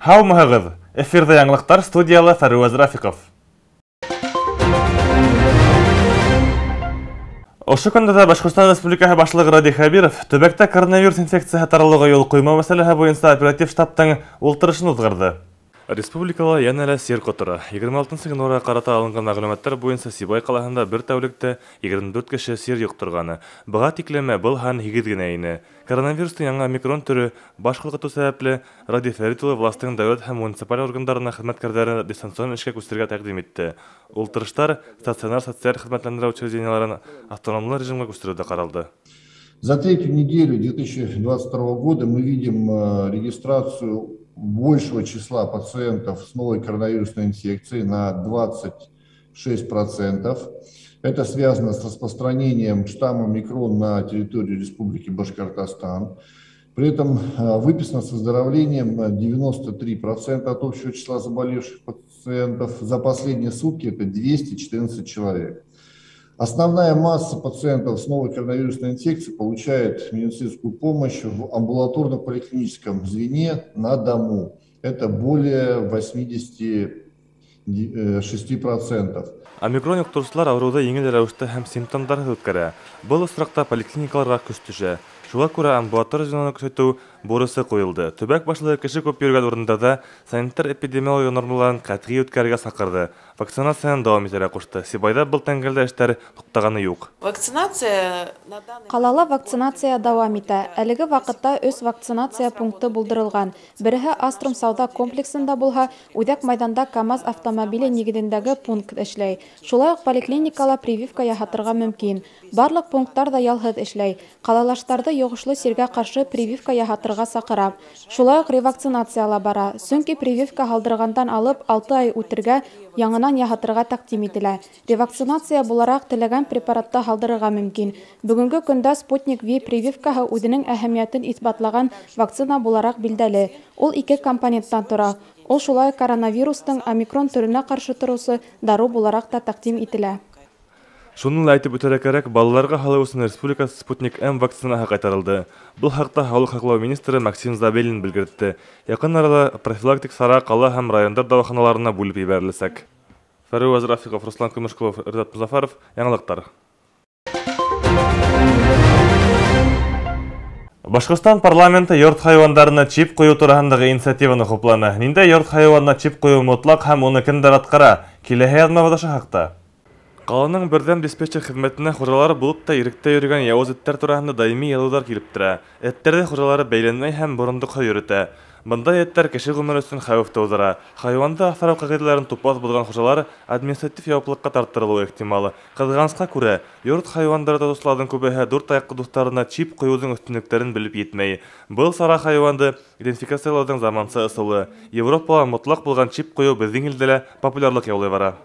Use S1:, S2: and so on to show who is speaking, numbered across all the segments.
S1: Һаумыһығыҙ! Эфирҙа яңылыҡтар, студияла Фәруаз Рафиков. Ошо көндә Башҡортостан Республикаһы башлығы Ради Хәбиров төбәктә коронавирус инфекцияһы таралыуға юл ҡуймау мәсьәләһе буйынса оператив штабтың ултырышын уҙғарҙы. Республикала йәнә сер ҡотора. 26 январга ҡарата алынған мәғлүмәттәр буйынса Сибай ҡалаһында бер тәүлектә 24 кеше сер йоҡторғаны. Быға тиклеме был һан 8 генә ине. Коронавирустың яңа микрон төрө баш ҡалҡытыу сәбәпле Ради Фәрит улы властың дәүләт һәм муниципаль органдарына хеҙмәткәрҙәрен дистанцион эшкә күсергә тәҡдим итте. Ултырыштар стационар социаль хеҙмәтләндереү учреждениеларын автономлы режимға күстереүҙә ҡаралды.
S2: За третью неделю 2022 года мы видим регистрацию большего числа пациентов с новой коронавирусной инфекцией на 26%. Это связано с распространением штамма микрон на территории Республики Башкортостан. При этом выписано с выздоровлением 93% от общего числа заболевших пациентов. За последние сутки это 214 человек. Основная масса пациентов с новой коронавирусной инфекцией получает медицинскую помощь в амбулаторно-поликлиническом звене на дому. Это более 86%.
S1: Омикрон йоҡтороусылар ауырыуҙы еңел рәүештә һәм симптомдарһыҙ үткәрә. Был осраҡта поликлиникаларға көс төшә. Шуға күрә амбулатор звеноны көсәйтеү бурысы ҡуйылды. Төбәк башлығы кеше күп йөрөгән урындарҙа санитар-эпидемиология нормаларын ҡәтғи үткәрергә саҡырҙы. Вакцинацияны дауам итәргә ҡушты. Сибайҙа был тәңгәлдә эштәр туҡтағаны юҡ.
S3: Ҡалала вакцинация дауам итә. Әлеге ваҡытта 3 вакцинация пункты булдырылған. Береһе Аструм сауда комплексында булһа, Үҙәк майҙанда КАМАЗ автомобиле нигеҙендәге пункт эшләй. Шулай уҡ поликлиникала прививка яһатырға мөмкин. Барлыҡ пункттар да ялһыҙ эшләй. Ҡалалаштарҙы йоғошло сиргә ҡаршы прививка яһатырға саҡыра. Шулай уҡ ревакцинация ла бара. Сөнки прививка һалдырғандан алып 6 ай үтергә яңынан яһатырға тәҡдим ителә. Ревакцинация булараҡ теләгән препаратта һалдырырға мөмкин. Бөгөнгө көндә Спутник V прививкаһы үҙенең әһәмиәтен иҫбатлаган вакцина булараҡ билдәле. Ул 2 компоненттан тора. Ул шулай коронавирустың омикрон төрөнә ҡаршы тороусы дару булараҡ та тәҡдим ителә.
S1: Шуны ла әйтеп үтәргә кәрәк, балаларға һалыу өсөн республика Спутник М вакцинаһы ҡайтарылды. Был хаҡта һаулыҡ һаҡлау министры Максим Забелин белгертте. Яҡын арала профилактик сара ҡала һәм райондар дауаханаларына бүлеп ебәреләсәк. Фәруаз Рафиков, Руслан Көмөшкулов, Ирдат Музафаров, яңылыҡтар. Башҡортостан парламенты йорт хайуандарына чип ҡуйыу тураһындағы инициативаны хупланы. Ниндәй йорт хайуанына чип ҡуйыу мотлаҡ һәм уны кемдәр атҡара? Киләһе яҙмабыҙ ошо хаҡта. Ҡаланың берҙәм диспетчер хеҙмәтенә хужалары булып та иректә йөрөгән яуыз эттәр тураһында даими ялыуҙар килеп тора. Эттәрҙе хужалары бәйләнмәй һәм борондоҡһоҙ йөрөтә. Бындай эттәр кеше ғүмере өсөн хәүеф тыуҙыра. Хайуанды аҫрау ҡағиҙәләрен тупаҫ боҙған хужалар административ яуаплылыҡҡа тарттырылыуы ихтимал. Ҡыҙғанысҡа күрә, йорт хайуандары тотоусыларҙың күбеһе дүрт аяҡлы дуҫтарына чип ҡуйыуҙың өҫтөнлөктәрен белеп етмәй. Был сара хайуанды идентификациялауҙың заманса ысулы. Европала мотлаҡ булған чип ҡуйыу беҙҙең илдә лә популярлыҡ яулай бара.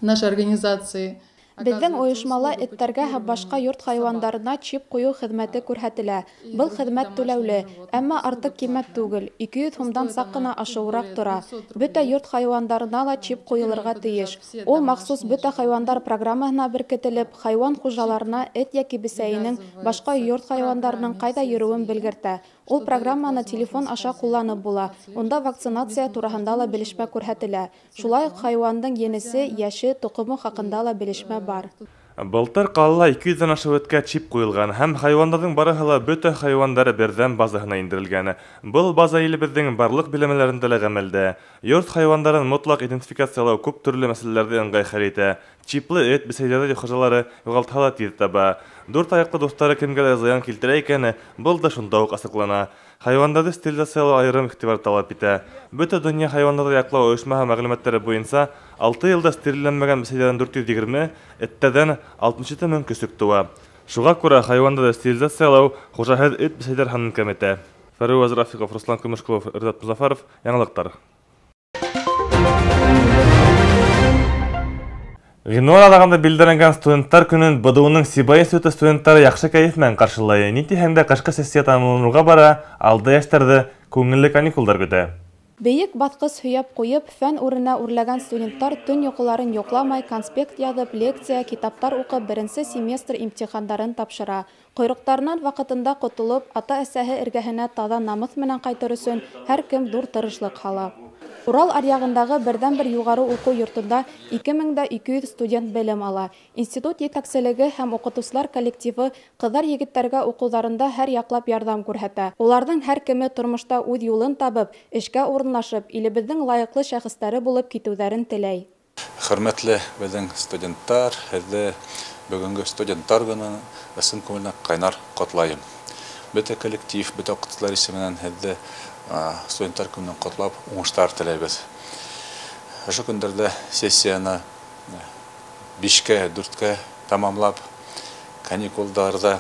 S4: Нашей организации
S3: Беҙҙең ойошмала эттәргә һәм башҡа йорт хайуандарына чип ҡуйыу хеҙмәте күрһәтелә. Был хеҙмәт түләүле, әммә артыҡ ҡиммәт түгел, 200 һумдан саҡ ҡына ашыуыраҡ тора. Бөтә йорт хайуандарына ла чип ҡуйылырға тейеш. Ул махсус бөтә хайуандар программаһына беркетелеп, хайуан хужаларына эт йәки бесәйенең, башҡа йорт хайуандарының ҡайҙа йөрөүен белгертә. Ул программаны телефон аша ҡулланып була. Унда вакцинация тураһында ла белешмә күрһәтелә. Шулай уҡ хайуандың енесе, йәше, тоҡомо хаҡында ла белешмә бар.
S1: Былтыр ҡалала 200-ҙән ашыу эткә чип ҡуйылған һәм хайуандарҙың барыһы ла бөтә хайуандары берҙәм базаһына индерелгән. Был база илебеҙҙең барлыҡ биләмәләрендә лә ғәмәлдә. Йорт хайуандарын мотлаҡ идентификациялау күп төрлө мәсьәләләрҙе ыңғай хәл итә. Чиплы эт бесәйҙәрҙе хужалары юғалтһа ла тиҙ таба. Дүрт аяҡлы дуҫтары кемгәлер зыян килтерә икәне, был да шунда уҡ асыҡлана. Хайуандарҙы стерилизациялау айырым иғтибар талап итә. Бөтә донъя хайуандарҙы яҡлау ойошмаһы мәғлүмәттәре буйынса 6 йылда стерилләнмәгән бесәйҙәрҙән 420, эттәрҙән 67 мең көсөк тыуа. Шуға күрә хайуандарҙы стерилизациялау хужаһыҙ эт бесәйҙәр һанын кәметә. Фәруаз Рафиков, Руслан Көмөшкулов, Ирдат Музафаров, яңылыҡтар. Ғинуар аҙағында билдәләнгән студенттар көнөн БДУ-ның Сибай институты студенттары яҡшы кәйеф менән ҡаршылай. Ни тиһәң дә ҡышҡы сессия тамамланыуға бара, алда йәштәрҙе күңелле каникулдар көтә.
S3: Бейек баҫҡыс һөйәп ҡуйып, фән урына үрләгән студенттар төн йоҡоларын йоҡламай, конспект яҙып, лекция, китаптар уҡып, беренсе семестр имтихандарын тапшыра. Ҡойроҡтарынан ваҡытында ҡотолоп, ата-әсәһе эргәһенә таҙа намыҫ менән ҡайтыр өсөн һәр кем ҙур тырышлыҡ һала. Урал аръяғындағы берҙән-бер юғары уҡыу йортонда 2200 студент белем ала. Институт етәкселеге һәм уҡытыусылар коллективы ҡыҙҙар-егеттәргә уҡыуҙарында һәр яҡлап ярҙам күрһәтә. Уларҙың һәр кеме тормошта үҙ юлын табып, эшкә урынлашып, илебеҙҙең лайыҡлы шәхестәре булып китеүҙәрен теләй.
S5: Хөрмәтле беҙҙең студенттар, һеҙҙе бөгөнгө студенттар көнө ысын күңелдән ҡайнар ҡотлайым. Бөтә коллектив, бөтә уҡытыусылар исеменән һеҙҙе студенттар көнөн ҡотлап, уңыштар теләйбеҙ. Ошо көндәрҙә сессияны 5-4 тамамлап, каникулдарҙа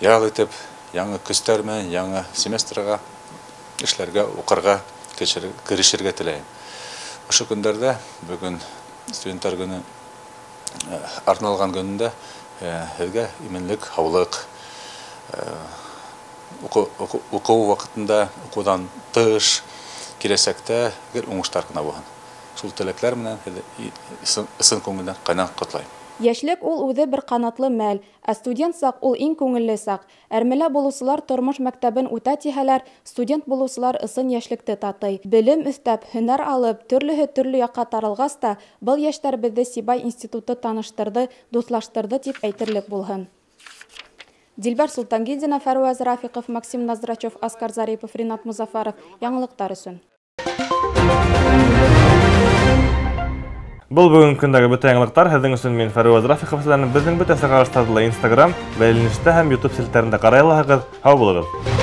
S5: ял итеп, яңы көстәр менән, яңы семестрға эшләргә, уҡырға, керешергә теләйем. Ошо көндәрҙә бөгөн студенттар көнө арналған көнөндә һеҙгә именлек, һаулыҡ, уҡыу ваҡытында, уҡыуҙан тыш, киләсәктә гел уңыштар ғына булһын. Шул теләктәр менән ысын күңелдән ҡайнар ҡотлайым.
S3: Йәшлек ул үҙе бер ҡанатлы мәл, ә студент саҡ ул иң күңелле саҡ. Әрмелә булыусылар тормош мәктәбен үтә тиһәләр, студент булыусылар ысын йәшлекте татый. Белем өҫтәп, һөнәр алып, төрлөһө төрлө яҡҡа таралғас та, был йәштәр беҙҙе Сибай институты таныштырҙы, дуҫлаштырҙы тип әйтерлек булһын. Дилбәр Султангилдина, Фәруәз Рафиҡов, Максим Назрачев, Аскар Зарипов, Ринат Музафаров. Яңылыҡтар өсөн.
S1: Был бүгін көндәге бөтә яңылыҡтар. Һеҙҙең өсөн мин Фәруәз Рафиҡов. Беҙҙең бөтә сығарыштарҙы ла Instagram, бәйләнештә һәм YouTube селтәрендә ҡарай алаһығыҙ. Һау булығыҙ.